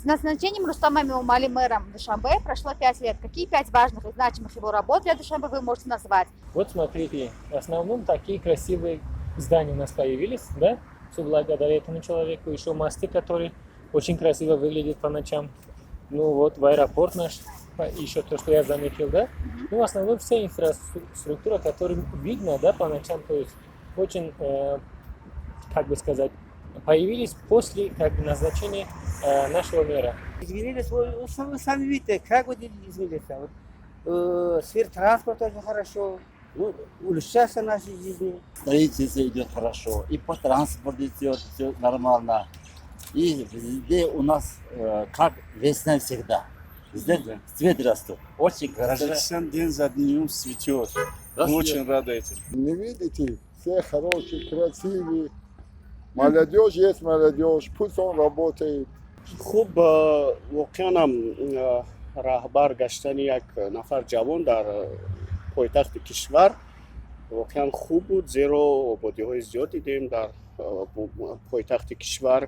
С назначением Рустама Эмомали мэром Душанбе прошло 5 лет. Какие 5 важных и значимых его работ для Душанбе вы можете назвать? Вот смотрите, в основном такие красивые здания у нас появились, да? Все благодаря этому человеку. Еще мосты, которые очень красиво выглядят по ночам. Ну вот, в аэропорт наш, еще то, что я заметил, да? Ну, в основном вся инфраструктура, которую видно, да, по ночам, то есть очень, как бы сказать, появились после как бы, назначения нашего мэра. Изменились, вы сами видите, как вот изменились. Вот, сфера транспорта очень хорошо, ну, улучшается наша жизнь. Строительство идет хорошо, и по транспорту идет все нормально. И везде у нас как весна всегда. Везде цвет растут. Очень красиво. Казахстан день за днем цветет. Мы очень рады этим. Не видите, все хорошие, красивые. Молодежь есть молодежь, пусть он работает. خب واقعا راهبر گشتن یک نفر جوان در پایتخت کشور واقعا خوب بود زیرا آبادی‌های زیادی دیدیم در پایتخت کشور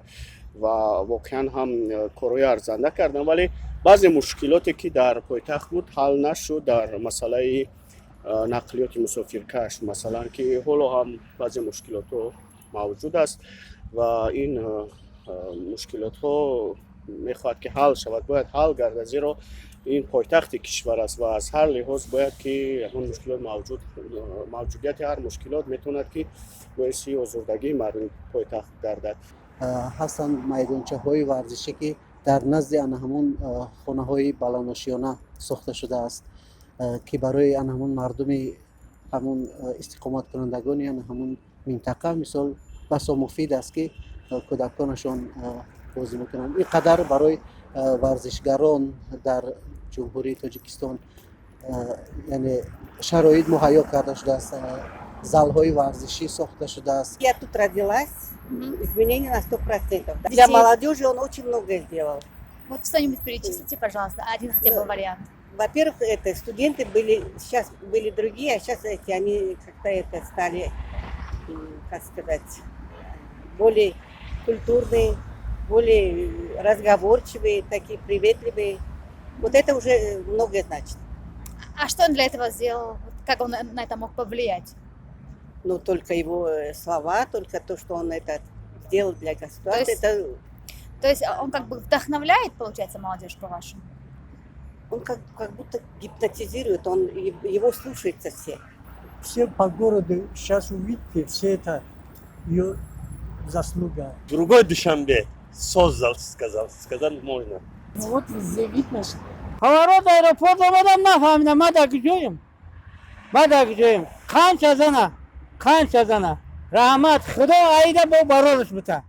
و واقعا هم کارهای ارزنده کردن ولی بعضی مشکلاتی که در پایتخت بود حل نشد در مسئله نقلیات مسافرکش مثلا که حالا هم بعضی مشکلات موجود است و این مشکلات ها میخواهد که حل شود باید حل گردد زیرا این پایتخت کشور است و از هر لحاظ باید که اون مشکلات موجودیت هر مشکلات میتوند که باعث آزردگی مردم پایتخت گردد. هستن میدانچه های ورزشی که در نزد آن همون خانه های بلانشیانه ساخته شده است که برای آن همون مردم همون استقامت کنندگان آن همون منطقه مثال بسا مفید است که کودکانشان بازی میکنند. اینقدر برای ورزشگران در جمهوری تاجیکستان یعنی شرایط مهیا کرده شده است. زالهای ورزشی ساخته شده است. Я тут родилась, изменения на 100%. Для молодежи он очень многое сделал. Вот что-нибудь перечислите, пожалуйста, один хотя бы вариант. Во-первых, это студенты были, сейчас были другие, а сейчас эти, они как-то это стали, как сказать, более культурные, более разговорчивые, такие приветливые. Вот это уже многое значит. А что он для этого сделал? Как он на это мог повлиять? Ну, только его слова, только то, что он это сделал для государства. То есть он как бы вдохновляет, получается, молодежь, по-вашему? Он как будто гипнотизирует, он, его слушаются все. Все по городу сейчас увидите, все это ее заслуга. Другой Душанбе создал, сказать можно. Ну вот везде видно, что Поворот аэропорта мадам нафамина, мада гжоем. Кан чазана. Рахмат, Худо айда бо барорш бута.